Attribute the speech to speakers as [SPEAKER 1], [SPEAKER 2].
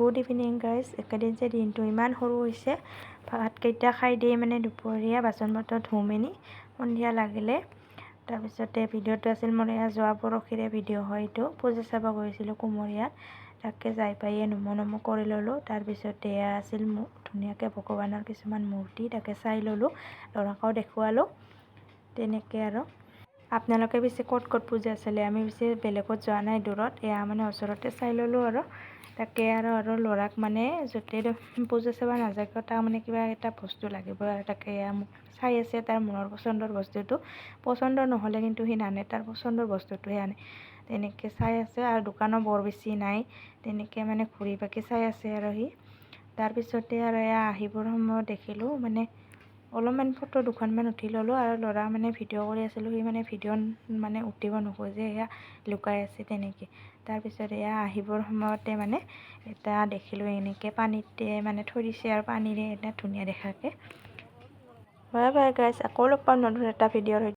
[SPEAKER 1] Good evening guys. একেদিন যে দিনটো ইমান সৰু হৈছে, ভাতকেইটা খাই দিয়ে মানে দুপৰীয়া বাচন বৰ্তন ধুই মেলি সন্ধিয়া লাগিলে। তাৰপিছতে ভিডিঅ'টো আছিল মোৰ এয়া যোৱা পৰহিৰে ভিডিঅ' হয়। এইটো পূজা চাব গৈছিলোঁ কুমৰীয়াত, তাকে যাই পাইয়ে নমো কৰি ল'লোঁ। তাৰপিছতে এয়া আছিল ধুনীয়াকৈ ভগৱানৰ কিছুমান মূৰ্তি, তাকে চাই ল'লোঁ, ল'ৰাকো দেখুৱালোঁ। তেনেকৈ আৰু আপোনালোকে পিছে ক'ত ক'ত পূজা চালে? আমি পিছে বেলেগত যোৱা নাই, দূৰত, এয়া মানে ওচৰতে চাই ল'লোঁ আৰু তাকে আৰু ল'ৰাক মানে য'তে পূজা চাব নাযায় তাৰ মানে কিবা এটা বস্তু লাগিব আৰু তাকে এয়া মোক চাই আছে। তাৰ মনৰ পচন্দৰ বস্তুটো পচন্দ নহ'লে কিন্তু সি নানে, তাৰ পচন্দৰ বস্তুটোহে আনে। তেনেকৈ চাই আছে আৰু দোকানো বৰ বেছি নাই, তেনেকৈ মানে ঘূৰি পাকি চাই আছে আৰু সি। তাৰপিছতে আৰু এয়া আহিবৰ সময়ত দেখিলোঁ মানে অলপমান ফটো দুখনমান উঠি ল'লোঁ আৰু ল'ৰা মানে ভিডিঅ' কৰি আছিলোঁ, সি মানে ভিডিঅ' মানে উঠিব নোখোজে, এয়া লুকাই আছে তেনেকৈ। তাৰপিছত এয়া আহিবৰ সময়তে মানে এটা দেখিলোঁ এনেকৈ পানীতে মানে থৈ দিছে আৰু পানীৰে এটা ধুনীয়া দেখাকৈ। বাই বাই গাইজ, আকৌ লগ পাম নতুন এটা ভিডিঅ'ৰ সৈতে।